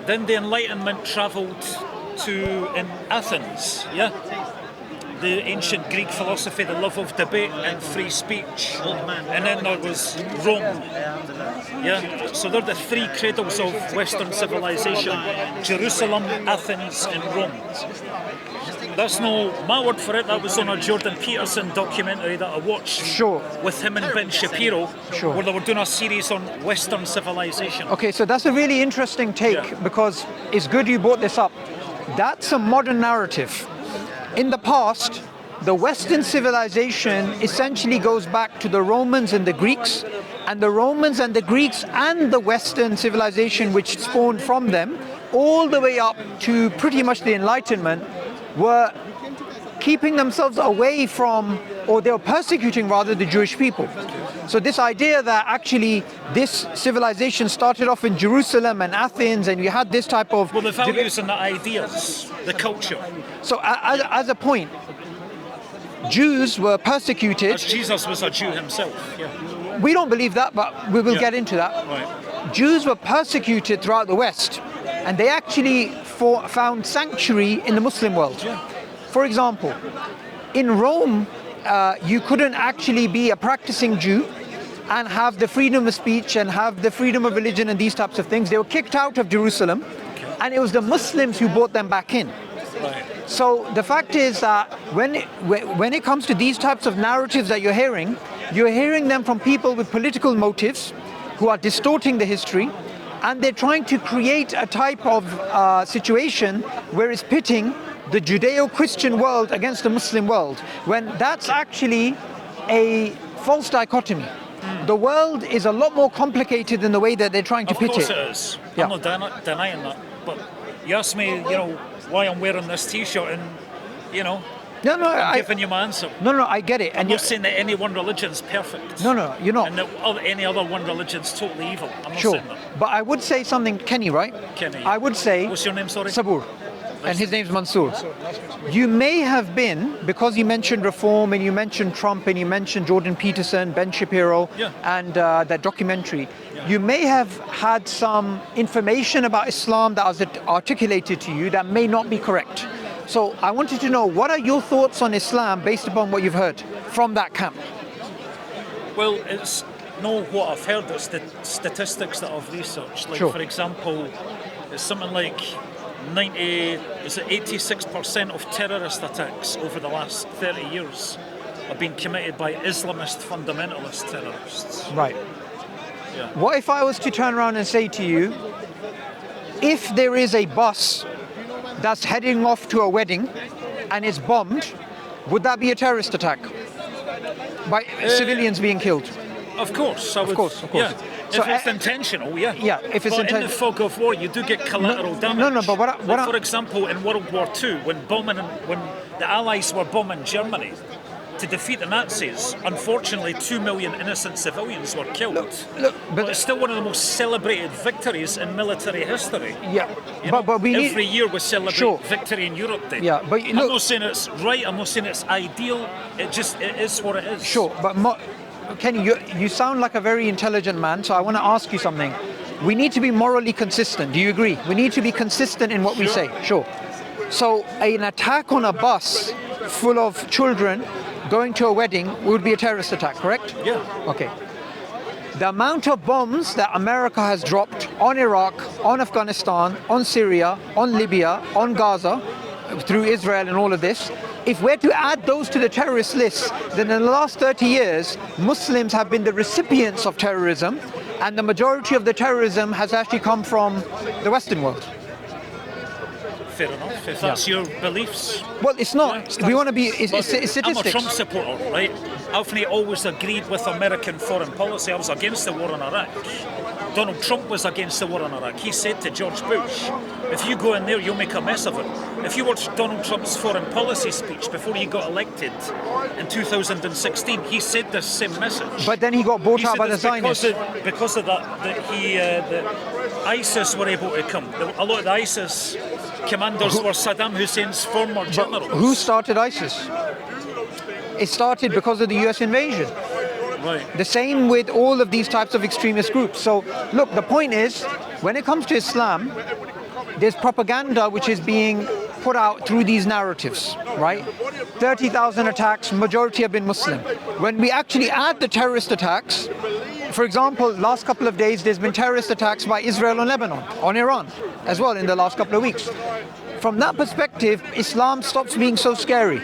Then the Enlightenment travelled to in Athens, yeah? The ancient Greek philosophy, the love of debate and free speech. And then there was Rome. Yeah? So they're the three cradles of Western civilization. Jerusalem, Athens and Rome. That's no my word for it, that was on a Jordan Peterson documentary that I watched with him and Ben Shapiro, where they were doing a series on Western civilization. Okay, so that's a really interesting take because it's good you brought this up. That's a modern narrative. In the past, the Western civilization essentially goes back to the Romans and the Greeks, and the Romans and the Greeks and the Western civilization which spawned from them, all the way up to pretty much the Enlightenment, were keeping themselves away from, or they were persecuting rather, the Jewish people. So this idea that actually this civilization started off in Jerusalem and Athens, and you had this type of... Well, the values and the ideas, the culture. So as a point, Jews were persecuted. As Jesus was a Jew himself. Yeah. We don't believe that, but we will get into that. Right. Jews were persecuted throughout the West, and they actually found sanctuary in the Muslim world. Yeah. For example, in Rome, you couldn't actually be a practicing Jew and have the freedom of speech and have the freedom of religion and these types of things. They were kicked out of Jerusalem, and it was the Muslims who brought them back in. Right. So the fact is that when it comes to these types of narratives that you're hearing them from people with political motives who are distorting the history, and they're trying to create a type of situation where it's pitting the Judeo-Christian world against the Muslim world, when that's actually a false dichotomy. The world is a lot more complicated than the way that they're trying to pit it. Of course it is. I'm not denying that. But you asked me, why I'm wearing this T-shirt, and, I'm giving you my answer. No, I get it. I'm not saying that any one religion's perfect. No, you're not. And that any other one religion's totally evil. I'm not saying that. But I would say something, Kenny, right? Kenny. I would say... What's your name, sorry? Suboor. And his name's Mansoor. You may have been, because you mentioned Reform and you mentioned Trump and you mentioned Jordan Peterson, Ben Shapiro, and that documentary, you may have had some information about Islam that was articulated to you that may not be correct. So I wanted to know, what are your thoughts on Islam based upon what you've heard from that camp? Well, it's not what I've heard, it's the statistics that I've researched. Like, for example, it's something like 86% of terrorist attacks over the last 30 years have been committed by Islamist fundamentalist terrorists. Right. Yeah. What if I was to turn around and say to you, if there is a bus that's heading off to a wedding and it's bombed, would that be a terrorist attack? By civilians being killed? Of course. Of course. Yeah. So if it's intentional, yeah. Yeah, if it's intentional. In the fog of war, you do get collateral damage. No, but for example, in World War II, when the Allies were bombing Germany to defeat the Nazis, unfortunately 2 million innocent civilians were killed. But it's still one of the most celebrated victories in military history. Yeah, but every year we celebrate Victory in Europe Day. Yeah, but I'm not saying it's right, I'm not saying it's ideal, it is what it is. Sure, but Kenny, you sound like a very intelligent man, so I want to ask you something. We need to be morally consistent. Do you agree? We need to be consistent in what we say. Sure. So an attack on a bus full of children going to a wedding would be a terrorist attack, correct? Yeah. Okay. The amount of bombs that America has dropped on Iraq, on Afghanistan, on Syria, on Libya, on Gaza, through Israel and all of this, if we're to add those to the terrorist list, then in the last 30 years, Muslims have been the recipients of terrorism, and the majority of the terrorism has actually come from the Western world. Fair enough, if that's your beliefs. Well, it's not. We want to be, it's statistics. I'm a Trump supporter, right? I've always agreed with American foreign policy. I was against the war in Iraq. Donald Trump was against the war in Iraq. He said to George Bush, if you go in there, you'll make a mess of it. If you watch Donald Trump's foreign policy speech before he got elected in 2016, he said this same message. But then he got bought out by the Zionists. Because of that ISIS were able to come. A lot of the ISIS commanders were Saddam Hussein's former generals. Who started ISIS? It started because of the US invasion. Right. The same with all of these types of extremist groups. So, look, the point is, when it comes to Islam, there's propaganda which is being put out through these narratives, right? 30,000 attacks, majority have been Muslim. When we actually add the terrorist attacks, for example, last couple of days there's been terrorist attacks by Israel on Lebanon, on Iran as well in the last couple of weeks. From that perspective, Islam stops being so scary.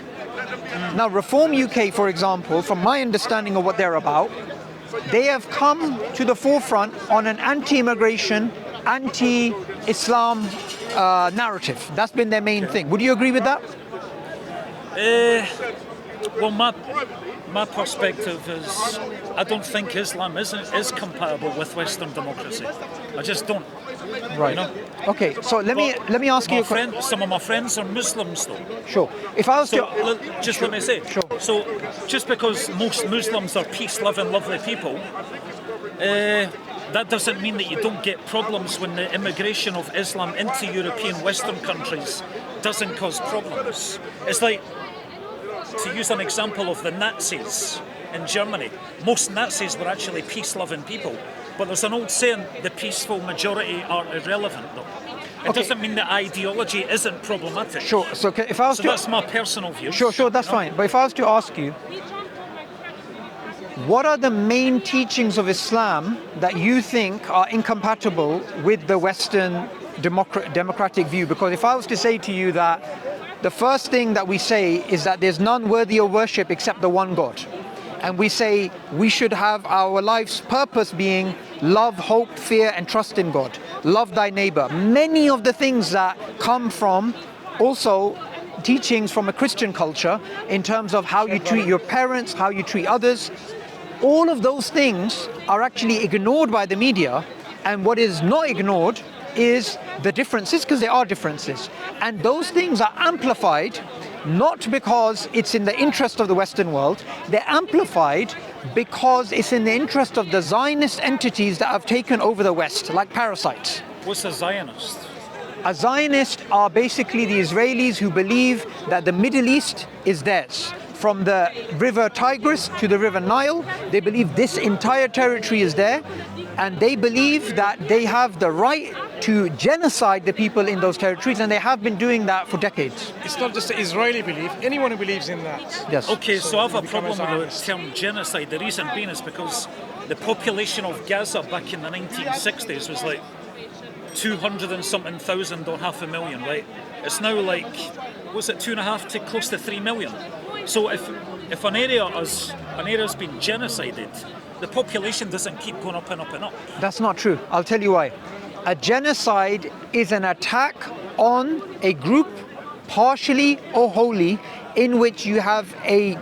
Now, Reform UK, for example, from my understanding of what they're about, they have come to the forefront on an anti-immigration, anti-Islam narrative. That's been their main thing. Would you agree with that? Well, my perspective is I don't think Islam is compatible with Western democracy. I just don't. Right. You know? Okay. So let me ask you. Some of my friends are Muslims, though. Sure. If I was So to just let me say. Sure. So just because most Muslims are peace-loving, lovely people, that doesn't mean that you don't get problems when the immigration of Islam into European Western countries doesn't cause problems. It's like, to use an example of the Nazis in Germany, most Nazis were actually peace-loving people. But there's an old saying, the peaceful majority are irrelevant, though. It doesn't mean that ideology isn't problematic. Sure. So if I was So to that's my personal view. Sure, that's fine. But if I was to ask you, what are the main teachings of Islam that you think are incompatible with the Western democratic view? Because if I was to say to you that the first thing that we say is that there's none worthy of worship except the one God, and we say we should have our life's purpose being love, hope, fear, and trust in God. Love thy neighbor. Many of the things that come from also teachings from a Christian culture in terms of how you treat your parents, how you treat others, all of those things are actually ignored by the media, and what is not ignored is the differences, because there are differences. And those things are amplified not because it's in the interest of the Western world, they're amplified because it's in the interest of the Zionist entities that have taken over the West, like parasites. What's a Zionist? A Zionist are basically the Israelis who believe that the Middle East is theirs. From the river Tigris to the river Nile, they believe this entire territory is there, and they believe that they have the right to genocide the people in those territories, and they have been doing that for decades. It's not just the Israeli belief, anyone who believes in that. Yes. Okay, so I have a become problem a with the term genocide. The reason being is because the population of Gaza back in the 1960s was like 200 and something thousand or 500,000, right? It's now like, what's it, 2.5 to close to 3 million. So if an area's been genocided, the population doesn't keep going up and up and up. That's not true. I'll tell you why. A genocide is an attack on a group, partially or wholly, in which you have a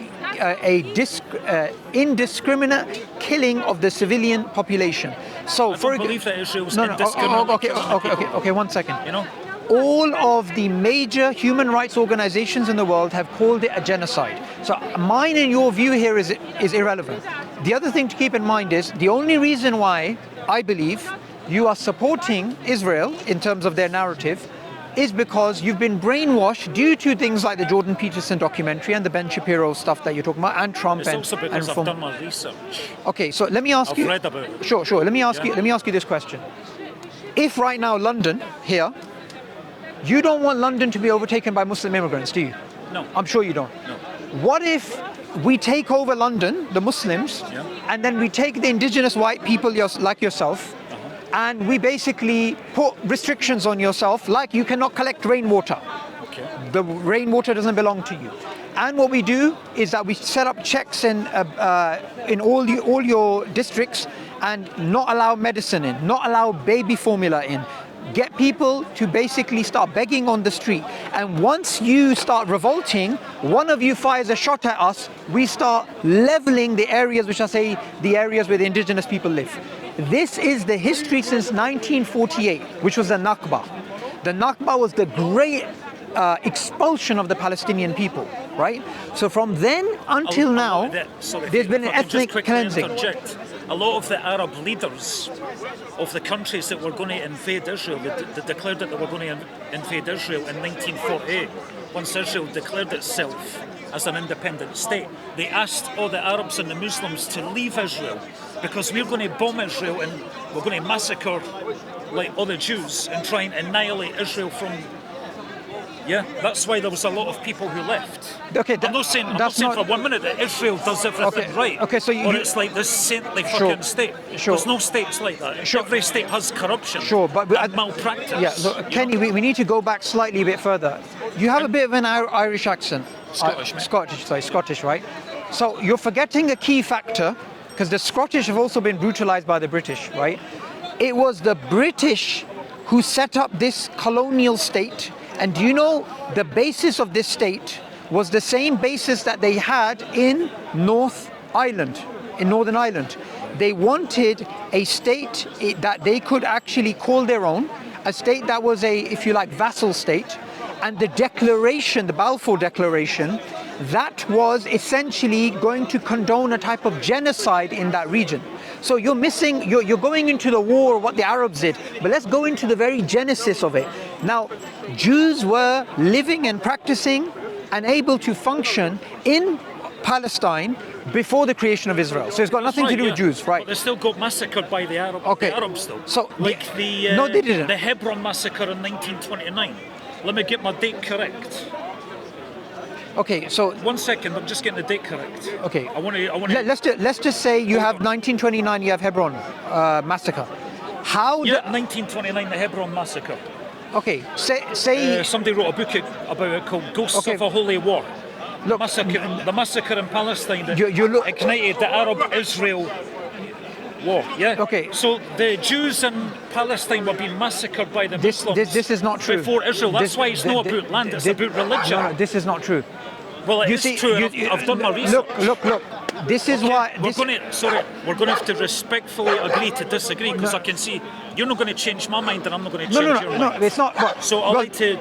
indiscriminate killing of the civilian population. So, I don't believe that Israel's no, indiscriminate. okay, 1 second. You know? All of the major human rights organizations in the world have called it a genocide. So mine and your view here is irrelevant. The other thing to keep in mind is the only reason why I believe you are supporting Israel in terms of their narrative is because you've been brainwashed due to things like the Jordan Peterson documentary and the Ben Shapiro stuff that you're talking about, and Trump. It's also because and I've done my research. Okay, so let me ask you. I've read about it. Sure. Let me ask you this question. If right now London here, you don't want London to be overtaken by Muslim immigrants, do you? No. I'm sure you don't. No. What if we take over London, the Muslims, and then we take the indigenous white people like yourself, and we basically put restrictions on yourself, like you cannot collect rainwater. Okay. The rainwater doesn't belong to you. And what we do is that we set up checks in all your districts and not allow medicine in, not allow baby formula in. Get people to basically start begging on the street. And once you start revolting, one of you fires a shot at us, we start leveling the areas which I say the areas where the indigenous people live. This is the history since 1948, which was the Nakba. The Nakba was the great expulsion of the Palestinian people, right? So from then until now, there's been an ethnic cleansing. A lot of the Arab leaders of the countries that were going to invade Israel, they declared that they were going to invade Israel in 1948, once Israel declared itself as an independent state. They asked all the Arabs and the Muslims to leave Israel because we're going to bomb Israel and we're going to massacre like other Jews and try and annihilate Israel from. Yeah, that's why there was a lot of people who left. Okay, I'm not saying for 1 minute that Israel does everything right. Okay, so or it's like this saintly fucking state. Sure. There's no states like that. Sure. Every state has corruption. Sure, but and malpractice. Yeah, so Kenny, we need to go back slightly a bit further. You have a bit of an Irish accent. Scottish, mate. Scottish, right? So you're forgetting a key factor, because the Scottish have also been brutalized by the British, right? It was the British who set up this colonial state. And do you know the basis of this state was the same basis that they had in Northern Ireland. They wanted a state that they could actually call their own, a state that was a, if you like, vassal state. And the declaration, the Balfour Declaration, that was essentially going to condone a type of genocide in that region. So you're going into the war, what the Arabs did, but let's go into the very genesis of it. Now, Jews were living and practicing and able to function in Palestine before the creation of Israel. So it's got nothing to do with Jews, right? But they still got massacred by the Arabs. Okay. The Arabs though. So like no, they didn't. The Hebron massacre in 1929. Let me get my date correct. Okay, so 1 second, I'm just getting the date correct. Okay. I want to. Let's just say you have 1929. You have Hebron massacre. How? 1929, the Hebron massacre. Okay. Say. Somebody wrote a book about it called "Ghosts of a Holy War." Look, the massacre in Palestine that you ignited the Arab-Israel war. Yeah. Okay. So the Jews in Palestine were being massacred by the Muslims. This is not true. Before Israel. That's why it's not about land. It's about religion. No, this is not true. Well, it is true. I've done my research. Look. This is why. We're going to have to respectfully agree to disagree because I can see you're not going to change my mind and I'm not going to change your mind. No, it's not. But, so I'll let you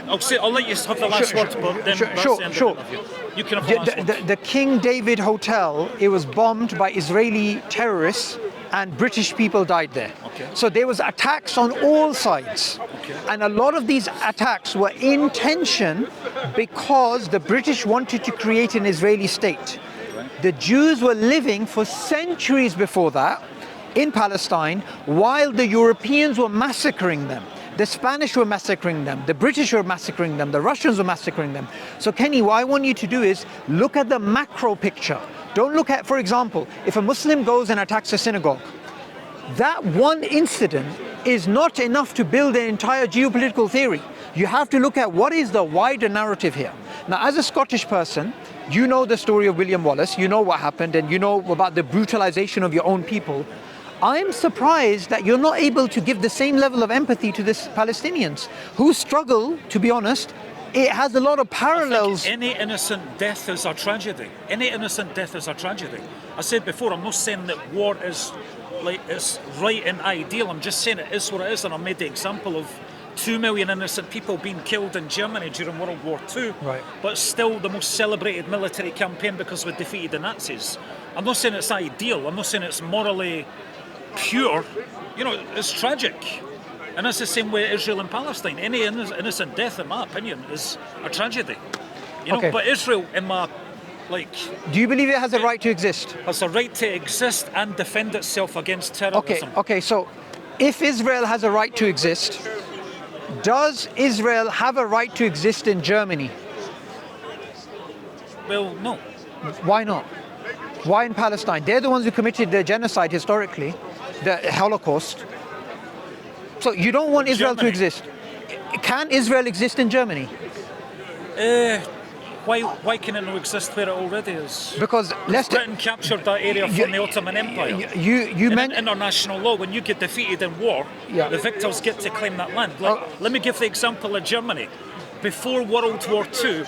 have the last word, but then that's the end of the interview. You can have the last word. The King David Hotel, it was bombed by Israeli terrorists and British people died there. Okay. So there was attacks on all sides. Okay. And a lot of these attacks were in tension because the British wanted to create an Israeli state. Right. The Jews were living for centuries before that in Palestine while the Europeans were massacring them. The Spanish were massacring them, the British were massacring them, the Russians were massacring them. So Kenny, what I want you to do is look at the macro picture. Don't look at, for example, if a Muslim goes and attacks a synagogue, that one incident is not enough to build an entire geopolitical theory. You have to look at what is the wider narrative here. Now, as a Scottish person, you know the story of William Wallace, you know what happened, and you know about the brutalization of your own people. I'm surprised that you're not able to give the same level of empathy to the Palestinians who struggle, to be honest. It has a lot of parallels. Any innocent death is a tragedy. Any innocent death is a tragedy. I said before, I'm not saying that war is like it's right and ideal. I'm just saying it is what it is, and I made the example of 2 million innocent people being killed in Germany during World War II. Right. But still the most celebrated military campaign because we defeated the Nazis. I'm not saying it's ideal. I'm not saying it's morally pure. You know, it's tragic. And that's the same way Israel and Palestine. Any innocent death, in my opinion, is a tragedy. You know, Okay. but Israel, in my, do you believe it has a right to exist? has a right to exist and defend itself against terrorism. Okay, so if Israel has a right to exist, does Israel have a right to exist in Germany? Well, no. Why not? Why in Palestine? They're the ones who committed the genocide historically, the Holocaust. So you don't want Israel to Germany. exist. Can Israel exist in Germany? Why can it not exist where it already is? Because Britain captured that area from the Ottoman Empire. you In meant international law, when you get defeated in war, Yeah. the victors get to claim that land. Let me give the example of Germany. Before World War II,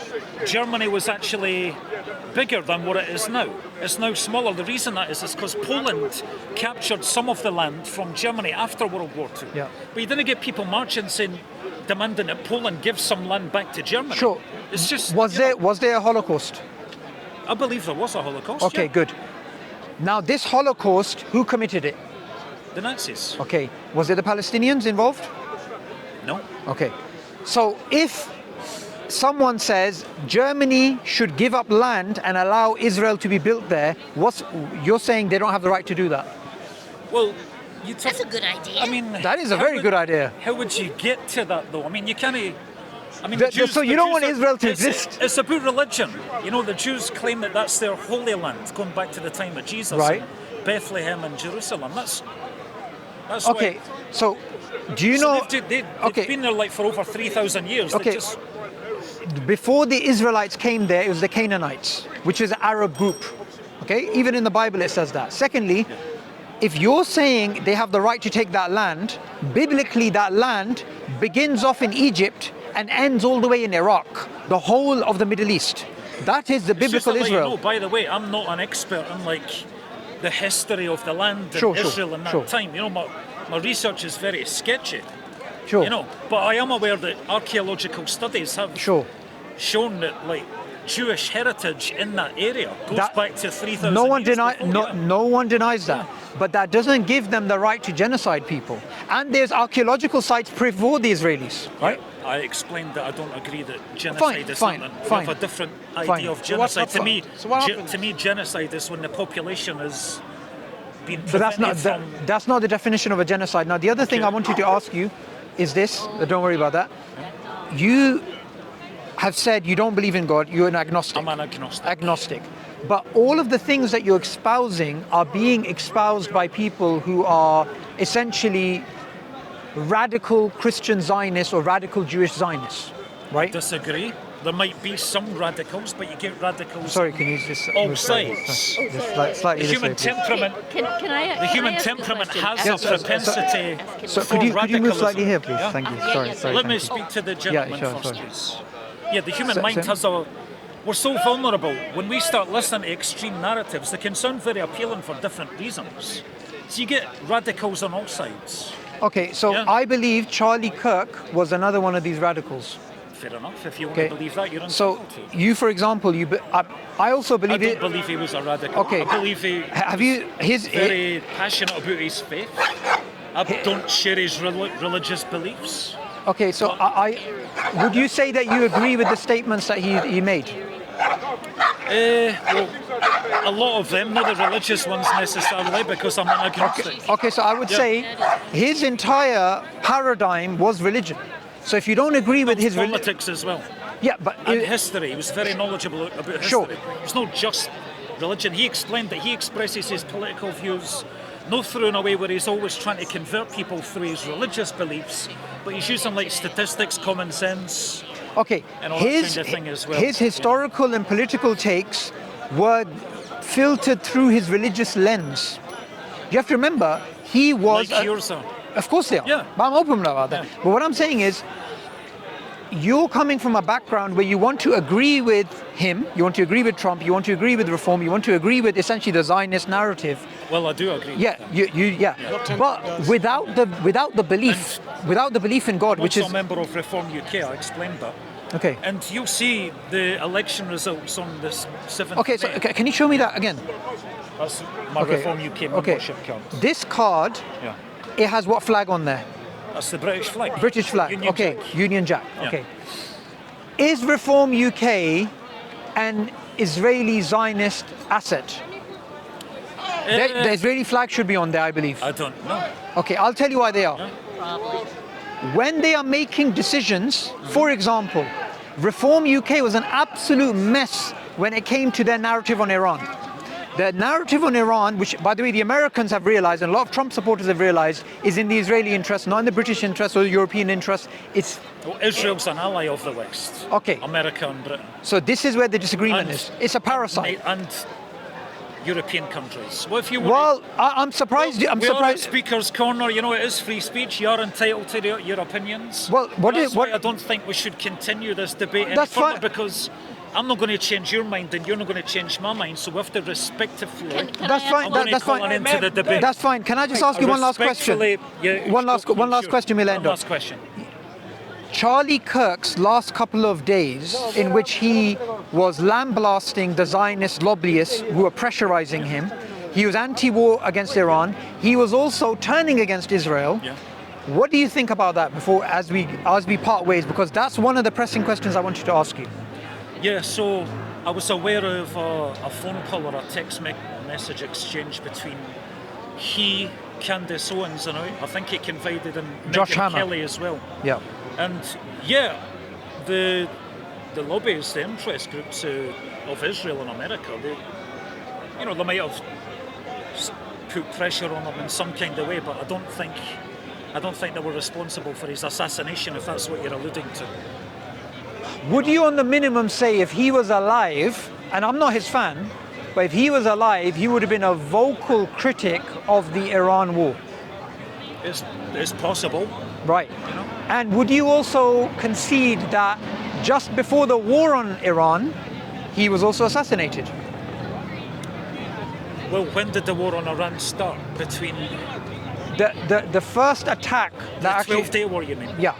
Germany was actually bigger than what it is now. It's now smaller. The reason that is because Poland captured some of the land from Germany after World War II. Yeah. But you didn't get people marching saying, demanding that Poland give some land back to Germany. Sure. It's just was there a Holocaust? I believe there was a Holocaust. Okay, yeah. good. Now this Holocaust, who committed it? The Nazis. Okay. Was it the Palestinians involved? No. Okay. So if someone says Germany should give up land and allow Israel to be built there, you're saying they don't have the right to do that? Well, That's a good idea. I mean, That is a how very would- good idea. How would you get to that, though? I mean, you can't. I mean, So you don't want Israel to it's- exist? It's about religion. You know, the Jews claim that that's their holy land, going back to the time of Jesus. Right. And Bethlehem and Jerusalem. That's Okay, why. so do you So know? they've okay. been there like for over 3,000 years. They Okay. just- Before the Israelites came there, it was the Canaanites, which is an Arab group. Okay, even in the Bible it says that. Secondly, if you're saying they have the right to take that land, biblically that land begins off in Egypt and ends all the way in Iraq, the whole of the Middle East. That is the It's just biblical to let you Israel. know, by the way, I'm not an expert in like the history of the land in Sure, Israel in that sure. time. You know, my research is very sketchy. Sure. You know, but I am aware that archaeological studies have Sure. shown that like Jewish heritage in that area goes That- back to 3,000 No one years deny, before, no, yeah. no one denies that. But that doesn't give them the right to genocide people. And there's archaeological sites before the Israelis, right? I explained that I don't agree that genocide is fine, something. fine. We have a different Fine. idea of So what genocide. To me, happened? So what happened? to me, genocide is when the population is being But that's not prevented from. that's not the definition of a genocide. Now, the other thing Okay. I wanted to ask you is this. Don't worry about that. You have said you don't believe in God. You're an agnostic. I'm an agnostic. Agnostic. But all of the things that you're espousing are being espoused by people who are essentially radical Christian Zionists or radical Jewish Zionists, right? Disagree. There might be some radicals, but you get radicals. Sorry, can you just All move slightly? sides. Just slightly The this human way, please. temperament. Can I? The human ask a temperament question? has Ask a him- propensity. So for could you move radicalism. slightly here, please? Yeah? Thank you. Yeah, Sorry, yeah, sorry. Let me thank you. speak to the gentleman sure, first, sorry. please. Yeah, the human So- mind so- has a. We're so vulnerable when we start listening to extreme narratives. They can sound very appealing for different reasons. So you get radicals on all sides. Okay, so Yeah. I believe Charlie Kirk was another one of these radicals. Fair enough. If you want Okay. to believe that, you're So entitled to. you, for example, I also I believe don't it. believe he was a radical. Okay. I believe he Have you his? very passionate about his faith. I don't share his religious beliefs. Okay, so I would you say that you agree with the statements that he made? Well, a lot of them, not the religious ones necessarily, because I'm an agnostic. Okay, so I would Yeah. say his entire paradigm was religion. So if you don't agree with his religion, Politics as well. yeah, but And history. He was very knowledgeable about history. Sure. It's not just religion. He explained that he expresses his political views not through in a way where he's always trying to convert people through his religious beliefs, but he's using like statistics, common sense. okay, and all that his kind of thing as well. his historical and political takes were filtered through his religious lens. You have to remember, he was. Like yours are. Of course they are. Yeah. But I'm open about that. Yeah. But what I'm saying is, you're coming from a background where you want to agree with him, you want to agree with Trump, you want to agree with reform, you want to agree with essentially the Zionist narrative. Well, I do agree. Yeah, yeah. But without the belief in God, I'm which also is a member of Reform UK. I explained that. okay. And you'll see the election results on this 7th Okay, so May. can you show me that again? That's my Okay. Reform UK Okay. membership card. This card, Yeah. it has what flag on there? That's the British flag. British flag. Union okay, Jack. Union Jack. Yeah. Okay. Is Reform UK an Israeli Zionist asset? The Israeli flag should be on there, I believe. I don't know. Okay, I'll tell you why they are. Probably. When they are making decisions, for example, Reform UK was an absolute mess when it came to their narrative on Iran. The narrative on Iran, which, by the way, the Americans have realized, and a lot of Trump supporters have realized, is in the Israeli interest, not in the British interest or the European interest. It's Well, Israel's an ally of the West. Okay. America and Britain. so this is where the disagreement And- is. It's a parasite. And European countries. Well, if you want Well, I'm surprised. I'm we are at surprised. Speaker's Corner. You know, it is free speech. You are entitled to your opinions. Well, what That's is- what- why I don't think we should continue this debate any That's further fine. because I'm not going to change your mind and you're not going to change my mind. So we have to respectively. Can That's I ask fine. I'm one- going That's to call fine. an end to the debate. That's fine. Can I just ask you one last question? Respectfully, One last question, One Milendo. last question. Charlie Kirk's last couple of days, in which he was lambasting the Zionist lobbyists who were pressurizing him, he was anti-war against Iran. He was also turning against Israel. Yeah. What do you think about that before, as we part ways? Because that's one of the pressing questions I wanted to ask you. Yeah, so I was aware of a phone call or a text message exchange between he Candace Owens and I think he confided in Josh Megyn Hammer. Kelly as well. Yeah. And yeah, the lobbyists, the interest groups of Israel and America, they might have put pressure on him in some kind of way, but I don't think they were responsible for his assassination, if that's what you're alluding to. Would you, on the minimum, say if he was alive, and I'm not his fan, but if he was alive, he would have been a vocal critic of the Iran war? It's possible. Right. And would you also concede that just before the war on Iran, he was also assassinated? Well, when did the war on Iran start? Between The first attack the that actually 12th day war, you mean? Yeah.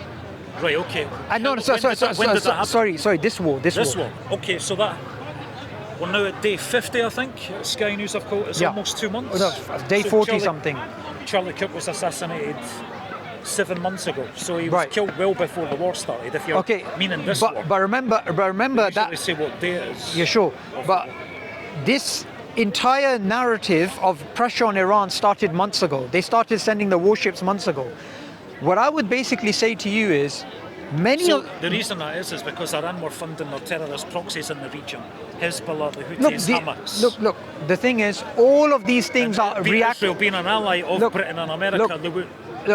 Right, okay. No, When did that happen? sorry, this war. This war. Okay, so that we're now at day 50, I think. Sky News have called it's Yeah. almost 2 months. No, day So 40 something. Charlie Kirk was assassinated 7 months ago, so he was Right. killed well before the war started. If you're Okay. meaning this war, But remember usually that. say what day it is. Yeah, sure. But this entire narrative of pressure on Iran started months ago. They started sending the warships months ago. What I would basically say to you is, many So of the reason that is because Iran were funding their terrorist proxies in the region, Hezbollah, the Houthis, Hamas. look. The thing is, all of these things And are Israel reactive. being an ally of Look, Britain and America, look,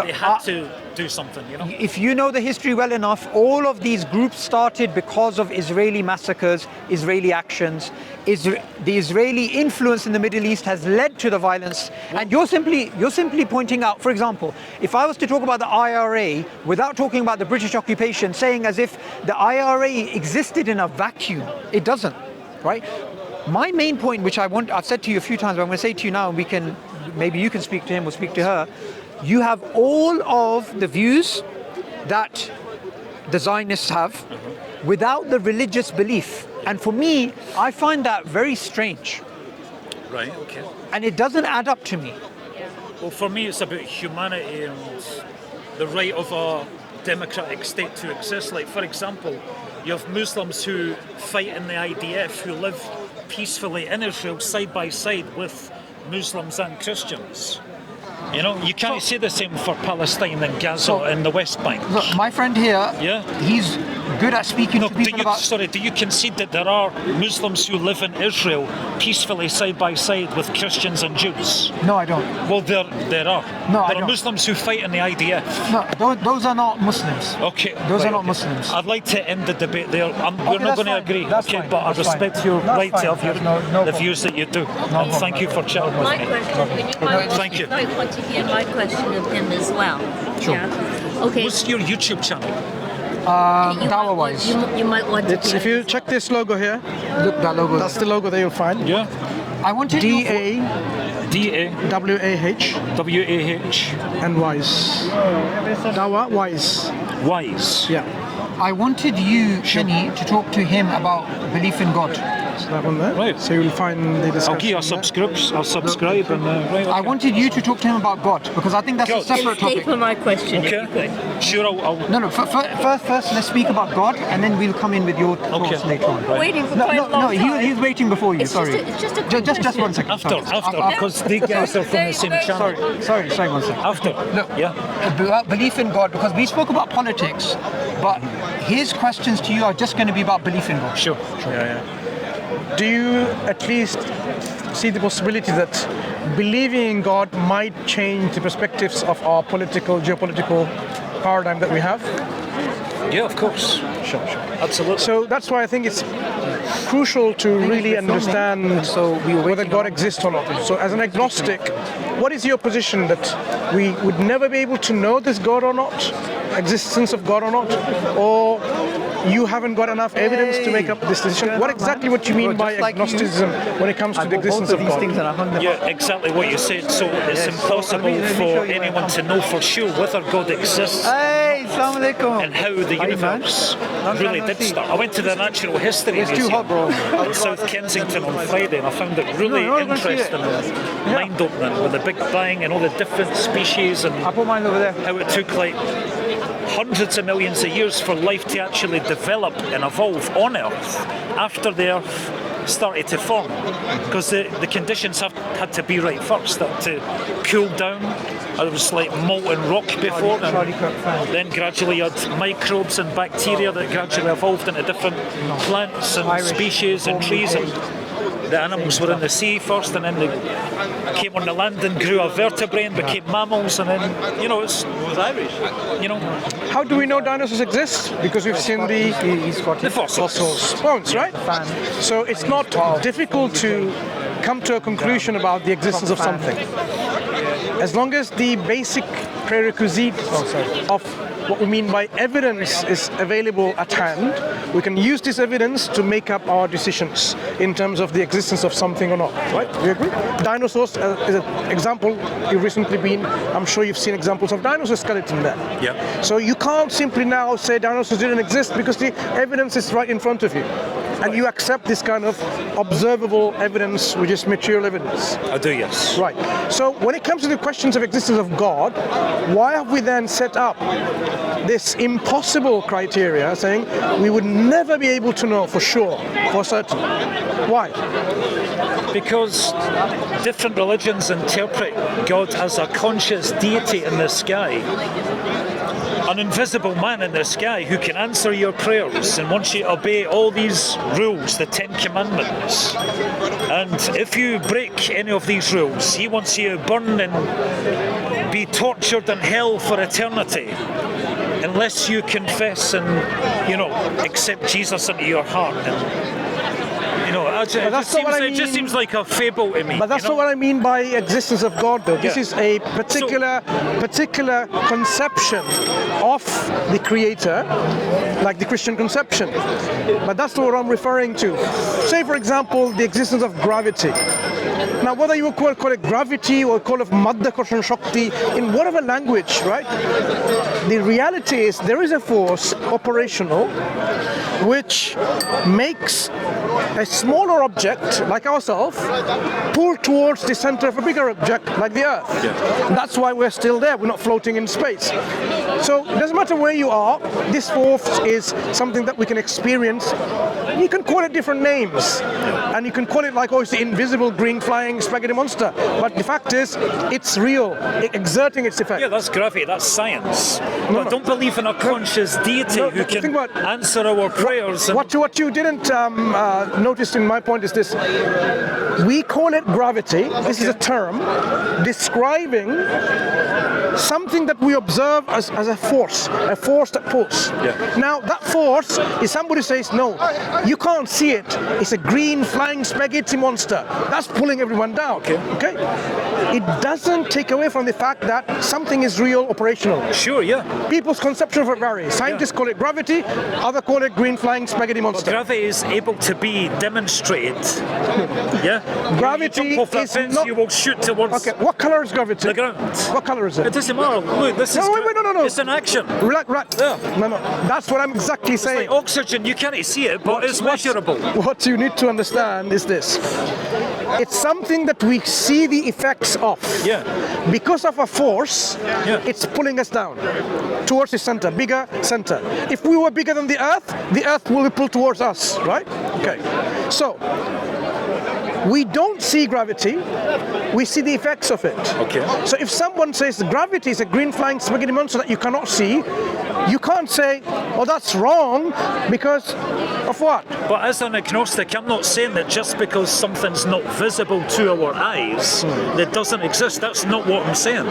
they had to do something, If you know the history well enough, all of these groups started because of Israeli massacres, Israeli actions. The Israeli influence in the Middle East has led to the violence. And you're simply pointing out, for example, if I was to talk about the IRA without talking about the British occupation, saying as if the IRA existed in a vacuum, it doesn't, right? My main point, which I've said to you a few times, but I'm going to say to you now, and maybe you can speak to him or speak to her. You have all of the views that the Zionists have without the religious belief. And for me, I find that very strange. Right, okay. And it doesn't add up to me. Well, for me, it's about humanity and the right of a democratic state to exist. Like, for example, you have Muslims who fight in the IDF, who live peacefully in Israel side by side with Muslims and Christians. You can't say the same for Palestine and Gaza and the West Bank. Look, my friend here, he's good at speaking to people about... do you concede that there are Muslims who live in Israel peacefully side by side with Christians and Jews? No, I don't. Well, there are. No, I there are don't. Muslims who fight in the IDF. No, those are not Muslims. Okay. Those are not Muslims. I'd like to end the debate there. We're not going to agree. That's okay, fine. but I That's respect fine. your That's right to fine. have No the problem. views that you do. And thank you for chatting with My me. question, Thank you. I want to hear my question of him as well. Sure. Yeah. Okay. What's your YouTube channel? Dawa-wise. You might want to. If you check this logo here, Look, that logo. that's the logo that you'll find. Yeah. I wanted you... D-A-W-A-H DAWAH and Wise. Dawa Wise. Wise. Yeah. I wanted you, Shani, to talk to him about belief in God. So that one there. Right. So you'll find the discussion. I'll give I'll subscribe and right. I Okay. wanted you to talk to him about God, because I think that's a God. separate Stay topic. for my question. if you Okay. could. Sure, I'll No, first let's speak about God, and then we'll come in with your thoughts Okay. later on. Right. Waiting for quite a long time. He's waiting before you, It's sorry. just a quick Just question. one second. after, sorry. because the guys are from the same channel. Sorry, one second. After. Look, Yeah. about belief in God, because we spoke about politics, but his questions to you are just going to be about belief in God. Sure. Yeah. Do you at least see the possibility that believing in God might change the perspectives of our geopolitical paradigm that we have? Yeah, of course. Sure. Absolutely. So that's why I think it's crucial to really understand whether God exists or not. So as an agnostic, what is your position that we would never be able to know this God or not, existence of God or not, or you haven't got enough evidence to make up this decision? What exactly what you mean by agnosticism when it comes to the existence of God? Yeah, exactly what you said. So it's impossible for anyone to know for sure whether God exists Hey, Assalamu alaikum. and how the universe really did start. I went to the Natural History It's too hot, Museum bro. in South Kensington on Friday, and I found it really No, I'm gonna see interesting and mind-opening with the Big Bang and all the different species and I put mine over there. how it took like hundreds of millions of years for life to actually develop and evolve on Earth after the Earth started to form, because the conditions had to be right first. That to cool down. It was like molten rock before, and then gradually you had microbes and bacteria that gradually evolved into different plants and species and trees. And the animals were in the sea first, and then they came on the land and grew a vertebrae and became mammals, and then it was Irish. How do we know dinosaurs exist? Because we've seen the fossils, bones, right? So it's not difficult to come to a conclusion about the existence of something, as long as the basic prerequisite of what we mean by evidence is available at hand. We can use this evidence to make up our decisions in terms of the existence of something or not, right? Do you agree? Dinosaurs is an example. You've recently been, I'm sure you've seen examples of dinosaur skeleton there. Yeah. So you can't simply now say dinosaurs didn't exist because the evidence is right in front of you. And you accept this kind of observable evidence, which is material evidence. I do, yes. Right. So when it comes to the questions of existence of God, why have we then set up this impossible criteria saying we would never be able to know for sure, for certain? Why? Because different religions interpret God as a conscious deity in the sky. An invisible man in the sky who can answer your prayers and wants you to obey all these rules, the 10 Commandments. And if you break any of these rules, he wants you to burn and be tortured in hell for eternity, unless you confess and, accept Jesus into your heart. It just seems like a fable to me. But that's not what I mean by existence of God, though. This is a particular conception of the Creator, like the Christian conception. But that's not what I'm referring to. Say, for example, the existence of gravity. Now, whether you call it gravity or call it Madhyakorshan Shakti, in whatever language, right? The reality is there is a force operational which makes a smaller object like ourselves pull towards the center of a bigger object like the Earth. Yeah. That's why we're still there. We're not floating in space. So it doesn't matter where you are. This force is something that we can experience. You can call it different names, and you can call it like, it's the invisible green flying spaghetti monster. But the fact is, it's real, exerting its effect. Yeah, that's gravity. That's science. But don't believe in a conscious deity who can answer our prayers. What you didn't notice in my point is this. We call it gravity. This is a term describing something that we observe as a force that pulls. Yeah. Now that force, if somebody says no, you can't see it, it's a green flying spaghetti monster, that's pulling everyone down. Okay? It doesn't take away from the fact that something is real, operational. Sure, yeah. People's conception of it varies. Scientists call it gravity, others call it green flying spaghetti monster. Well, gravity is able to be demonstrated. Yeah? Gravity you jump off that is fence, not... you will shoot towards what color is gravity? the ground. What color is it? It doesn't matter. Look, this is... No, wait, no. It's an action. Right. Yeah. No. That's what I'm exactly saying. It's like oxygen, you can't see it, but it's measurable. What you need to understand is this. It's something that we see the effects of. Yeah. Because of a force, it's pulling us down towards the center, bigger center. If we were bigger than the Earth will be pulled towards us, right? Okay. So, we don't see gravity, we see the effects of it. Okay. So if someone says gravity is a green flying spaghetti monster that you cannot see, you can't say, that's wrong, because of what? But as an agnostic, I'm not saying that just because something's not visible to our eyes, that doesn't exist. That's not what I'm saying.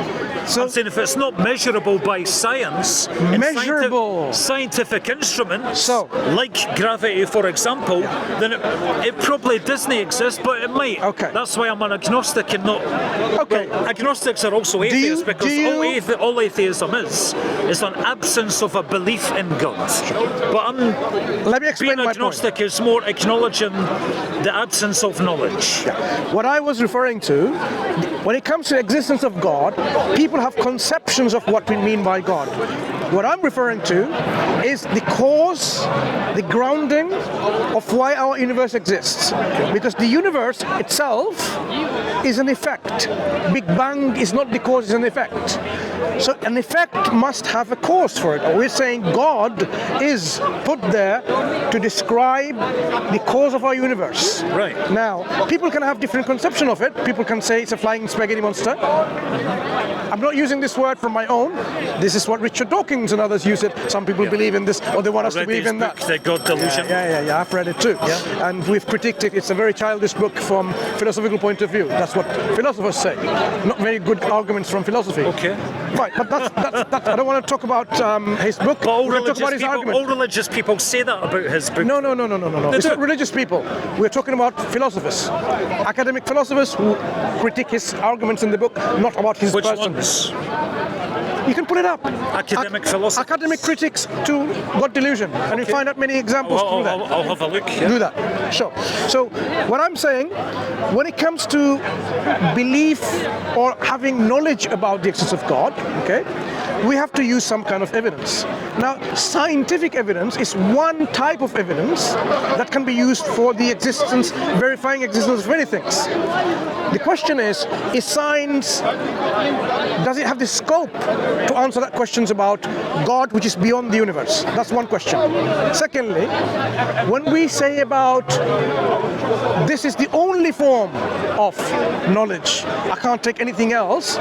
So I'm saying if it's not measurable by science, and scientific instruments, like gravity, for example, then it probably doesn't exist, but it might. Okay. That's why I'm an agnostic and not... Okay. Well, agnostics are also atheists, because all atheism is an absence of a belief in God. But let me explain being agnostic is more acknowledging the absence of knowledge. What I was referring to, when it comes to the existence of God, people have conceptions of what we mean by God. What I'm referring to is the cause, the grounding of why our universe exists. Because the universe itself is an effect. Big Bang is not the cause, it's an effect. So an effect must have a cause for it. We're saying God is put there to describe the cause of our universe. Right. Now, people can have different conception of it. People can say it's a flying spaghetti monster. I'm not using this word from my own. This is what Richard Dawkins and others use it. Some people believe in this, or they want us to believe in that. The God Delusion. Yeah, I've read it too. Yeah. And we've critiqued it. It's a very childish book from philosophical point of view. That's what philosophers say. Not very good arguments from philosophy. Okay. Right, but that's I don't want to talk about his book. But all We're going to talk about his argument. all religious people say that about his book. No. They It's do. not religious people. We're talking about philosophers. Academic philosophers who critique his arguments in the book, not about his Which person. ones? You can put it up. Academic philosophers. Academic critics to God delusion. And you find out many examples through that. I'll have a look. Yeah. Do that. Sure. So what I'm saying, when it comes to belief or having knowledge about the existence of God, okay, we have to use some kind of evidence. Now, scientific evidence is one type of evidence that can be used for the existence, verifying existence of many things. The question is science, does it have the scope to answer that questions about God, which is beyond the universe? That's one question. Secondly, when we say about this is the only form of knowledge, I can't take anything else,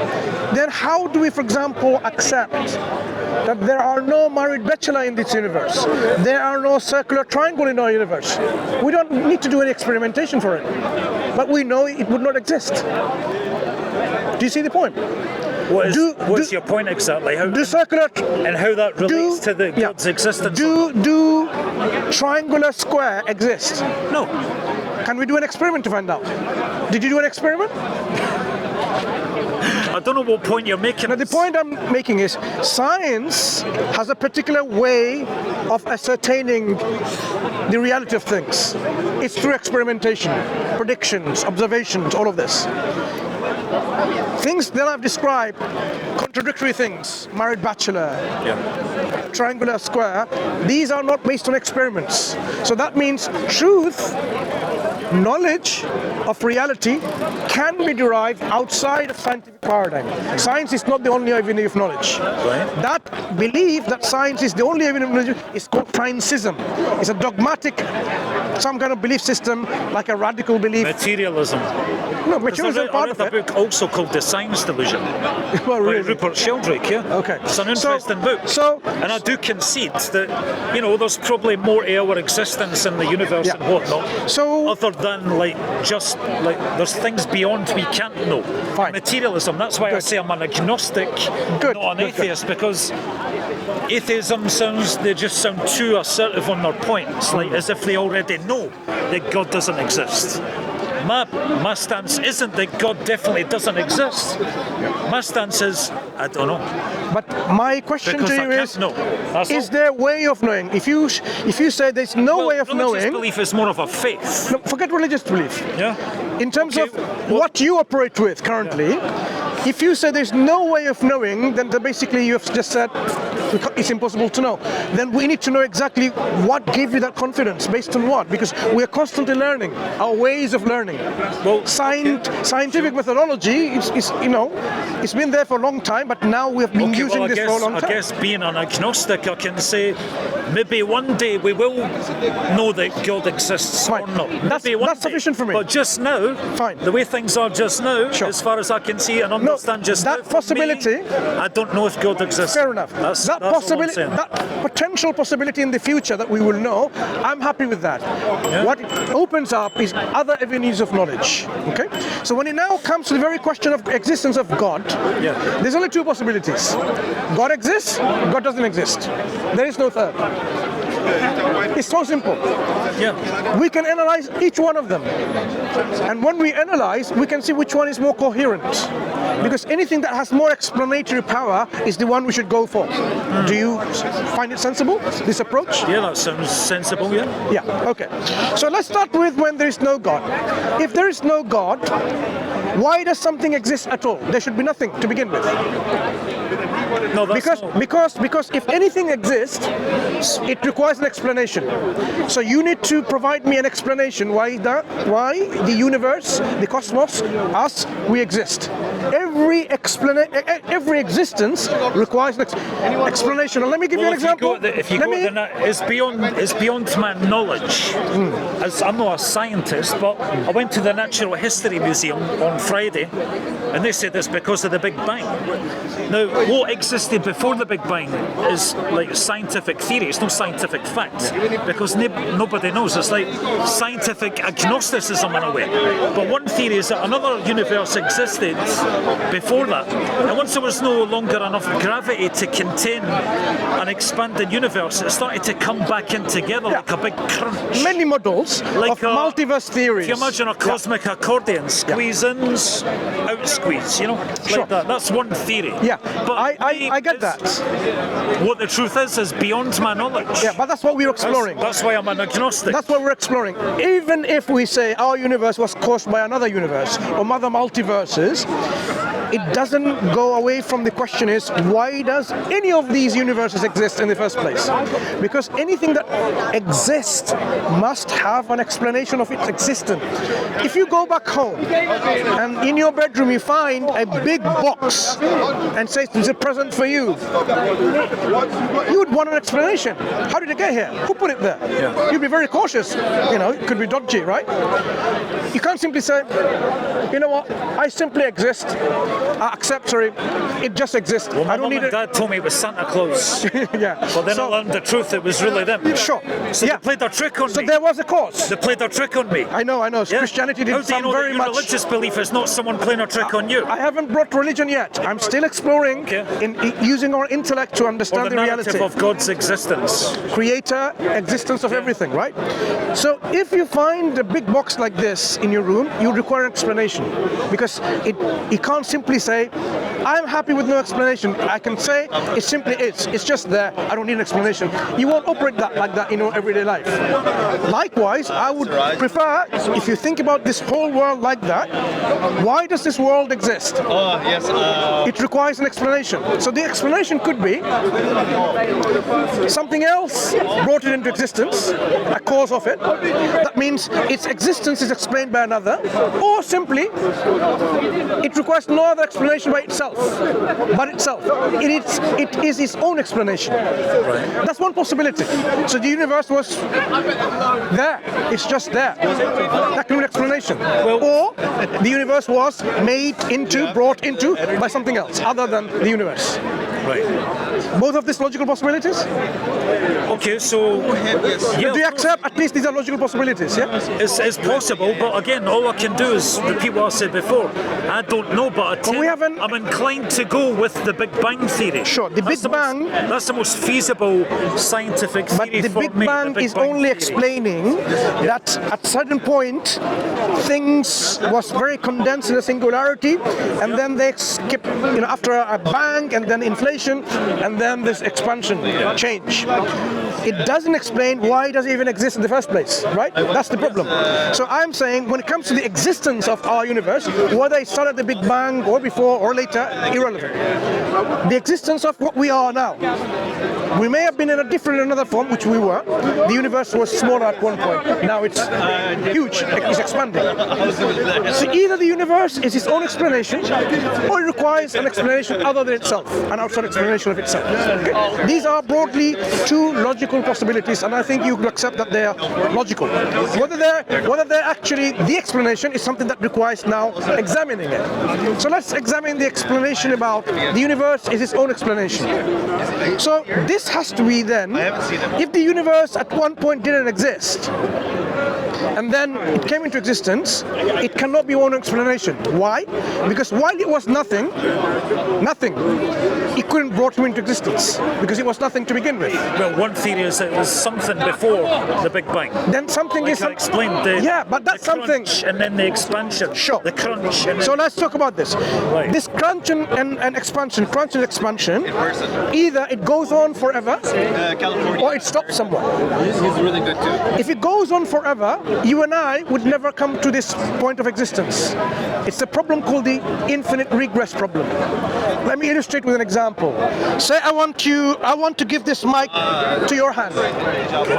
then how do we, for example, accept that there are no married bachelor in this universe? There are no circular triangle in our universe. We don't need to do any experimentation for it. But we know it would not exist. Do you see the point? What's your point exactly? How, do circular and how that relates to the God's existence? Do triangular square exist? No. Can we do an experiment to find out? Did you do an experiment? I don't know what point you're making. Now, the point I'm making is science has a particular way of ascertaining the reality of things. It's through experimentation, predictions, observations, all of this. Things that I've described, contradictory things, married bachelor, triangular square, these are not based on experiments. So that means truth, knowledge of reality can be derived outside of scientific paradigm. Science is not the only avenue of knowledge. Right. That belief that science is the only avenue of knowledge is called scientism. It's a dogmatic, some kind of belief system, like a radical belief. Materialism. No, materialism is part of I it. read a book also called The Science Delusion Well, by really. Rupert Sheldrake, yeah? Okay. It's an interesting book. And I do concede that, there's probably more to our existence in the universe and whatnot. So, other than there's things beyond we can't know. Fine. Materialism, that's why I say I'm an agnostic, not an atheist, because atheism they just sound too assertive on their points, like as if they already know that God doesn't exist. My stance isn't that God definitely doesn't exist. My stance is, I don't know. But my question Because to I you can't is, know. That's is all. there a way of knowing? If you say there's no way of religious knowing, belief is more of a faith. no, forget religious belief. Yeah. In terms of what you operate with currently, if you say there's no way of knowing, then basically you have just said it's impossible to know. Then we need to know exactly what gave you that confidence, based on what? Because we are constantly learning, our ways of learning. Well, scientific methodology is it's been there for a long time, but now we have been using this for a long time. I guess being an agnostic, I can say maybe one day we will know that God exists or not. That's sufficient for me. But just now, the way things are just now, as far as I can see and understand just now, that possibility, I don't know if God exists. Fair enough. That possibility, that potential possibility in the future that we will know, I'm happy with that. Yeah. What it opens up is other avenues of knowledge. Okay? So when it now comes to the very question of existence of God, there's only two possibilities. God exists, God doesn't exist. There is no third. It's so simple. Yeah. We can analyze each one of them. And when we analyze, we can see which one is more coherent. Because anything that has more explanatory power is the one we should go for. Do you find it sensible, this approach? Yeah, that sounds sensible, yeah. Yeah, okay. So let's start with when there is no God. If there is no God, why does something exist at all? There should be nothing to begin with. No, that's because if anything exists, it requires an explanation. So you need to provide me an explanation why the universe, the cosmos, us, we exist. Every existence requires an explanation. And let me give you an example. It's beyond my knowledge. As I'm not a scientist, but I went to the Natural History Museum on Friday, and they said it's because of the Big Bang. Now, what existed before the Big Bang is like scientific theory. It's not scientific fact, because nobody knows. It's like scientific agnosticism in a way. But one theory is that another universe existed before that, and once there was no longer enough gravity to contain an expanded universe, it started to come back in together like a big crunch. Many models like of multiverse theories. If you imagine a cosmic accordion, squeeze ins, out squeeze, like that. That's one theory. Yeah, but I get that. What the truth is beyond my knowledge. Yeah, but that's what we're exploring. That's why I'm an agnostic. That's what we're exploring. Even if we say our universe was caused by another universe or other multiverses, it doesn't go away from the question is, why does any of these universes exist in the first place? Because anything that exists must have an explanation of its existence. If you go back home and in your bedroom you find a big box and says it's a present for you, you would want an explanation. How did it get here? Who put it there? Yeah. You'd be very cautious. It could be dodgy, right? You can't simply say, you know what, I simply exist. I accept, sorry, it just exists. Well, my I don't need mum and dad told me it was Santa Claus. Yeah. But then I learned the truth, it was really them. Sure. So they played their trick on me. So there was a cause. They played their trick on me. I know. Yeah? Christianity didn't sound How do you know very that much. your religious belief is not someone playing a trick on you? I haven't brought religion yet. I'm still exploring in using our intellect to understand the reality. narrative of God's existence. Creator, existence of everything, right? So if you find a big box like this in your room, you require an explanation. Because you can't simply say, I'm happy with no explanation. I can say it simply is. It's just there. I don't need an explanation. You won't operate like that in your everyday life. Likewise, I would prefer, if you think about this whole world like that, why does this world exist? It requires an explanation. So the explanation could be something else brought it into existence, a cause of it. That means its existence is explained by another, or simply it requires no other explanation by itself, but itself. It is its own explanation. That's one possibility. So the universe was there. It's just there. That can be an explanation. Or the universe was brought into by something else other than the universe. Right. Both of these logical possibilities? Okay, so Do you accept at least these are logical possibilities, yeah? It's possible, but again, all I can do is repeat what I said before. I don't know, but I'm inclined to go with the Big Bang theory. Sure, that's the most feasible scientific theory. But the Big Bang is only explaining that at a certain point things was very condensed in a singularity, and then they skip, after a bang and then inflation and then this expansion change. It doesn't explain why does it even exist in the first place, right? That's the problem. So I'm saying when it comes to the existence of our universe, whether it started the Big Bang or before or later, irrelevant. The existence of what we are now. We may have been in another form, which we were. The universe was smaller at one point. Now it's huge. It's expanding. So either the universe is its own explanation, or it requires an explanation other than itself, an outside explanation of itself. Okay? These are broadly two logical possibilities, and I think you could accept that they are logical. Whether they're actually the explanation is something that requires now examining it. So let's examine the explanation about the universe is its own explanation. So this has to be then, if the universe at one point didn't exist, and then it came into existence, it cannot be one explanation. Why? Because while it was nothing, it couldn't brought him into existence, because it was nothing to begin with. Well, one theory is that it was something before the Big Bang. Then something I explained the but that's something. And then the expansion. Sure. The crunch. So let's talk about this. Right. This crunch and expansion, either it goes on forever, or it stops somewhere. He's really good too. If it goes on forever, you and I would never come to this point of existence. It's a problem called the infinite regress problem. Let me illustrate with an example. example. Say I want to give this mic to your hand,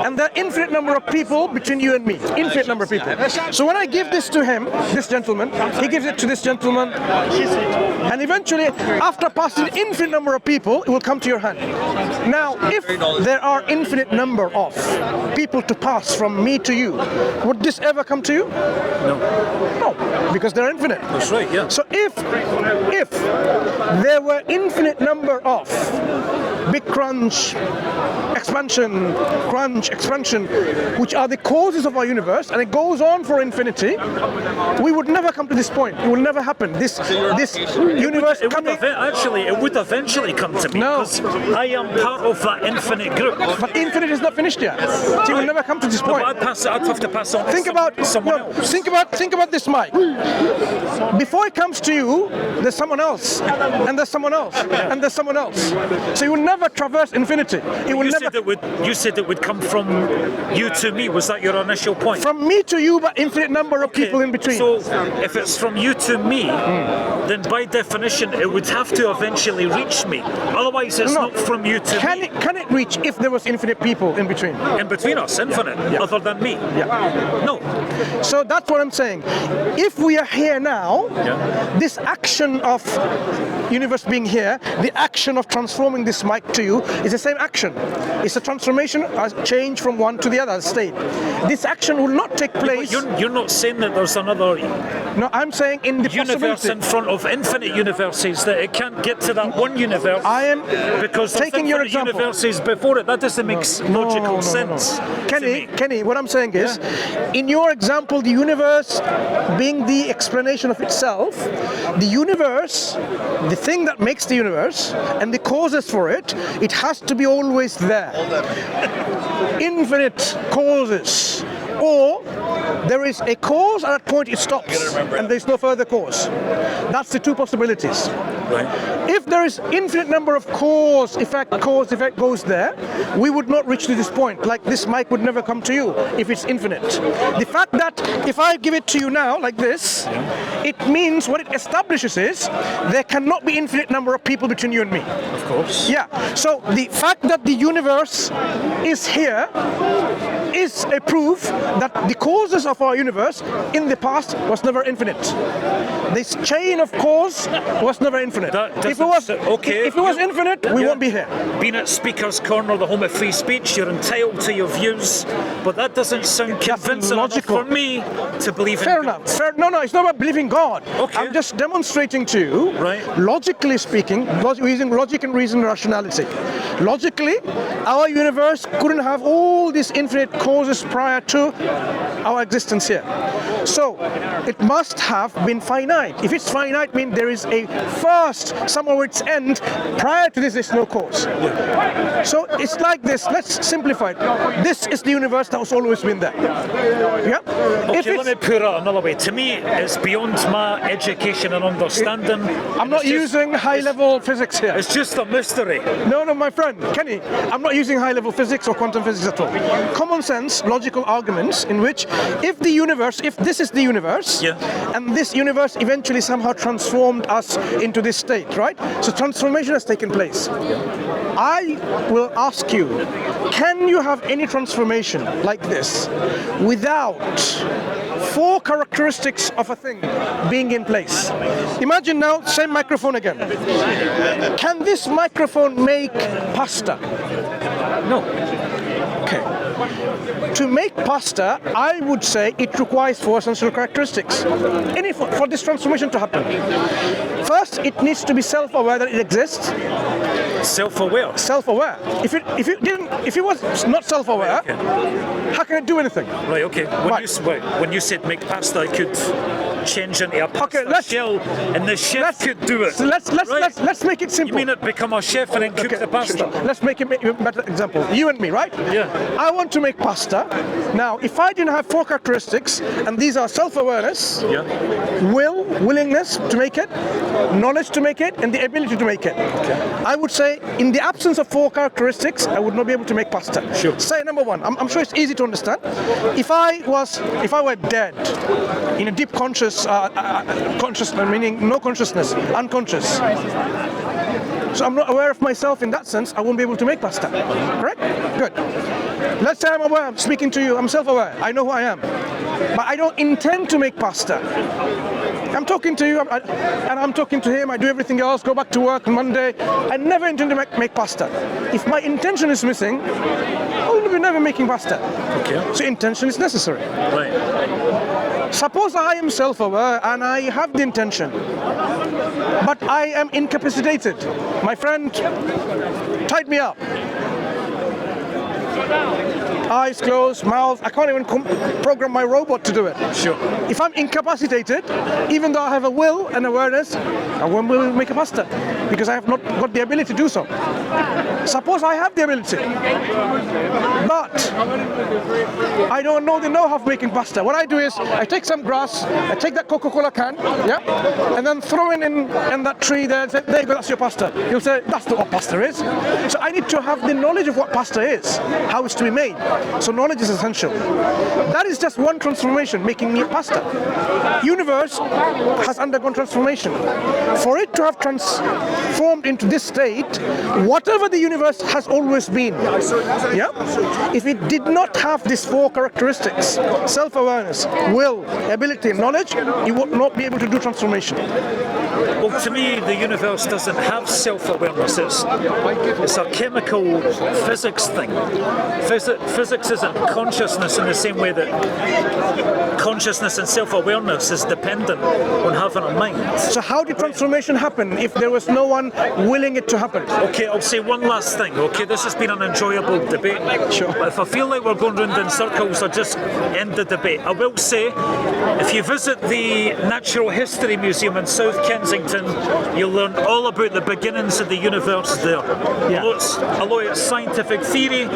and there are infinite number of people between you and me. Infinite number of people. So when I give this to him, this gentleman, he gives it to this gentleman, and eventually, after passing an infinite number of people, it will come to your hand. Now, if there are infinite number of people to pass from me to you, would this ever come to you? No, because they're infinite. That's right, yeah. So if there were infinite number of big crunch, expansion, which are the causes of our universe, and it goes on for infinity, we would never come to this point. It will never happen. This universe coming. It would eventually come to me. No. Because I am part of that infinite group. But infinite is not finished yet. So it will never come to this No, point. but I'd have to pass on. Think about someone else. think about this mic. Before it comes to you, there's someone else, and there's someone else, and there's someone else. So you will never traverse infinity. It will never. You said it would come from you to me. Was that your initial point? From me to you, but infinite number of people in between. So if it's from you to me, then by definition it would have to eventually reach me. Otherwise, it's not from you to me. Can it reach if there was infinite people in between? In between us, infinite, other than me. Yeah. No. So that's what I'm saying. If we are here now, this action of universe being here, the action of transforming this mic to you is the same action. It's a transformation, a change from one to the other state. This action will not take place. You're not saying that there's another No, I'm saying in the universe possibility. in front of infinite universes, that it can't get to that one universe. I am because there's taking your infinite example. universes before it. That doesn't make logical sense. to me. Kenny, what I'm saying is, in your example, the universe being the explanation of itself, the universe, the thing that makes the universe, and the causes for it, it has to be always there. Infinite causes. Or there is a cause, and at that point it stops, and there's no further cause. That's the two possibilities. Right. If there is infinite number of cause, effect goes there, we would not reach to this point. Like this mic would never come to you if it's infinite. The fact that if I give it to you now, like this, it means what it establishes is there cannot be infinite number of people between you and me. Of course. Yeah, so the fact that the universe is here is a proof that the causes of our universe in the past was never infinite. This chain of cause was never infinite. If it was infinite, we won't be here. Being at Speaker's Corner, the home of free speech, you're entitled to your views, but that doesn't sound convincing enough for me to believe in Fair God. enough. No, it's not about believing God. Okay. I'm just demonstrating to you, logically speaking, using logic and reason and rationality. Logically, our universe couldn't have all these infinite causes prior to our existence here. So, it must have been finite. If it's finite, means there is a first, somewhere its end. Prior to this, there's no cause. So, it's like this. Let's simplify it. This is the universe that has always been there. Yeah? Okay, let me put it another way. To me, it's beyond my education and understanding. I'm not using high-level physics here. It's just a mystery. No, my friend, Kenny, I'm not using high-level physics or quantum physics at all. Common sense, logical arguments in which if this is the universe, and this universe eventually somehow transformed us into this state, right? So transformation has taken place. I will ask you, can you have any transformation like this without four characteristics of a thing being in place? Imagine now, same microphone again. Can this microphone make pasta? No. Okay. To make pasta, I would say it requires four essential characteristics for this transformation to happen. First, it needs to be self-aware that it exists. Self-aware. Self-aware. If it was not self-aware, how can it do anything? Right. Okay. When you said make pasta, I could change into a pasta shell, and the chef could do it. So let's make it simple. You mean it become a chef and then cook the pasta? Sure. Let's make it a better example. You and me, right? Yeah. I want to make pasta. Now, if I didn't have four characteristics, and these are self-awareness, willingness to make it, knowledge to make it, and the ability to make it. I would say, in the absence of four characteristics, I would not be able to make pasta. Sure. Say number one. I'm sure it's easy to understand. If I were dead, in a deep consciousness, meaning no consciousness, unconscious. So I'm not aware of myself in that sense. I won't be able to make pasta. Correct? Good. Let's say I'm aware. I'm speaking to you. I'm self-aware. I know who I am. But I don't intend to make pasta. I'm talking to you, and I'm talking to him. I do everything else. Go back to work on Monday. I never intend to make pasta. If my intention is missing, I will be never making pasta. Okay. So intention is necessary. Right. Suppose I am self-aware and I have the intention, but I am incapacitated. My friend tied me up. Eyes closed, mouth. I can't even program my robot to do it. Sure. If I'm incapacitated, even though I have a will and awareness, I won't be able to make a pasta because I have not got the ability to do so. Suppose I have the ability, but I don't know the know-how of making pasta. What I do is I take some grass, I take that Coca-Cola can, yeah, and then throw it in that tree there and say, there you go, that's your pasta. You'll say, that's not what pasta is. So I need to have the knowledge of what pasta is, how it's to be made. So knowledge is essential. That is just one transformation, making me pasta. Universe has undergone transformation. For it to have transformed into this state, whatever the universe has always been, yeah? If it did not have these four characteristics, self-awareness, will, ability, and knowledge, it would not be able to do transformation. Well, to me, the universe doesn't have self-awareness. It's a chemical physics thing. Physics isn't consciousness in the same way that consciousness and self-awareness is dependent on having a mind. So how did transformation happen if there was no one willing it to happen? Okay, I'll say one last thing. Okay, this has been an enjoyable debate. Sure. But if I feel like we're going round in circles, I'll just end the debate. I will say, if you visit the Natural History Museum in South Kensington, you'll learn all about the beginnings of the universe there. Yeah. Although it's scientific theory,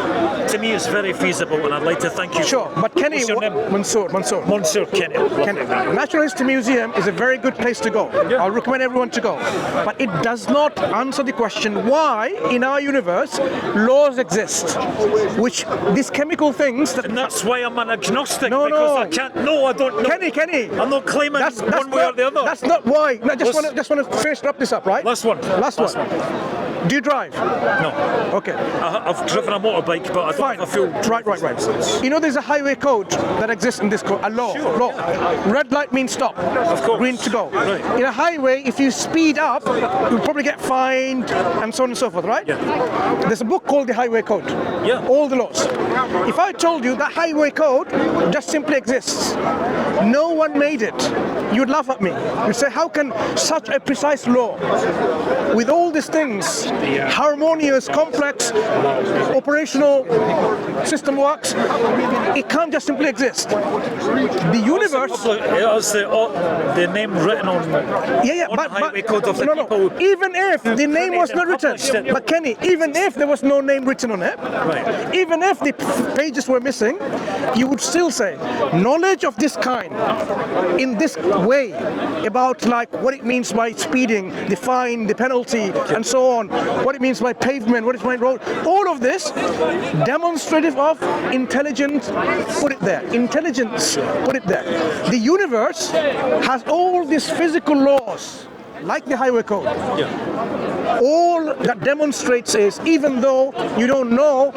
to me it's very feasible, and I'd like to thank you. Sure, but Kenny, What's your name? Mansoor Kenny. Kenny. Natural History Museum is a very good place to go. Yeah. I'll recommend everyone to go. But it does not answer the question why in our universe laws exist, which these chemical things that... And that's why I'm an agnostic, No, because no. I can't know, I don't know. Kenny. I'm not claiming one way or the other. That's not why. No, just want to finish wrap this up, right? Last one. Last one. Do you drive? No. Okay. I've driven a motorbike, but I Fine. don't feel... Right. You know there's a highway code that exists in this code, a law. Sure. Law. Red light means stop. Of course. Green to go. Right. In a highway, if you speed up, you'll probably get fined and so on and so forth, right? Yeah. There's a book called the Highway Code. Yeah. All the laws. If I told you that highway code just simply exists, no one made it, you'd laugh at me. You'd say, how can such a precise law, with all these things, harmonious, complex, operational system works, it can't just simply exist. The universe... It's the name written on but highway code of the people. Even if the name was not written, but Kenny, even if there was no name written on it, Right. even if the pages were missing, you would still say knowledge of this kind, in this way, about like what it means by speeding, the fine, the penalty, and so on, what it means by pavement, what it means by road, all of this demonstrative of intelligence, put it there. Intelligence, put it there. The universe has all these physical laws, like the highway code. All that demonstrates is, even though you don't know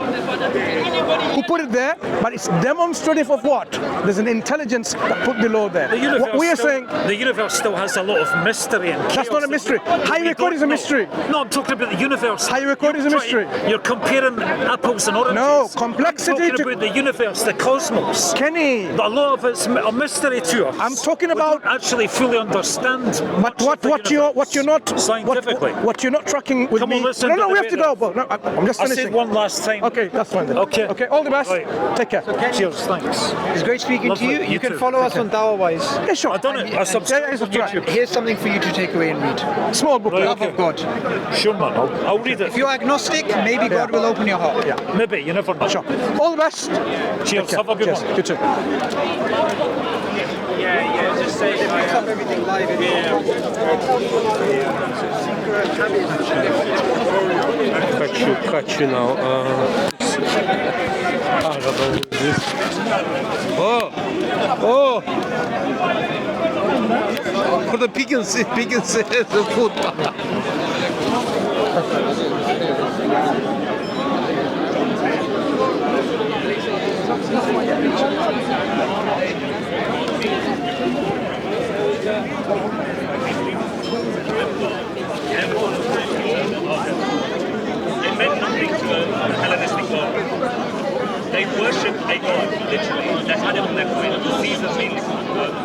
who put it there, but it's demonstrative of what? There's an intelligence that put the law there. What we are saying... The universe still has a lot of mystery and chaos. That's not a mystery. Highway code is a mystery. No, I'm talking about the universe. Highway code is a mystery. You're comparing apples and oranges. No, complexity I'm talking about the universe, the cosmos. Kenny, A lot of it's a mystery to us. I'm talking We about... don't actually fully understand. But what you're not... Scientifically. What you're not tracking with Come me... on, listen No, to we the have to go. No, I'm just I finishing. said one last time. Okay, that's fine then. Okay. Okay, all the best. Right. Take care. Cheers, thanks. It's great speaking Lovely. to you. You You can too. follow us on Dawahwise. Yeah, sure. I done it. I And- subscribed to subscribe. YouTube. Here's something for you to take away and read. Small book. Right, Love okay. of God. Sure, man. I'll read it. If you're agnostic, maybe God will open your heart. Yeah. Maybe, you never know. Sure. All the best. Cheers. Have a good Cheers. one. You too. Picks up everything live. Хочу now. Oh! For the pigeons, the food. It meant nothing to a Hellenistic god. They worshipped a god, literally. They had it on their coin. Caesar mainly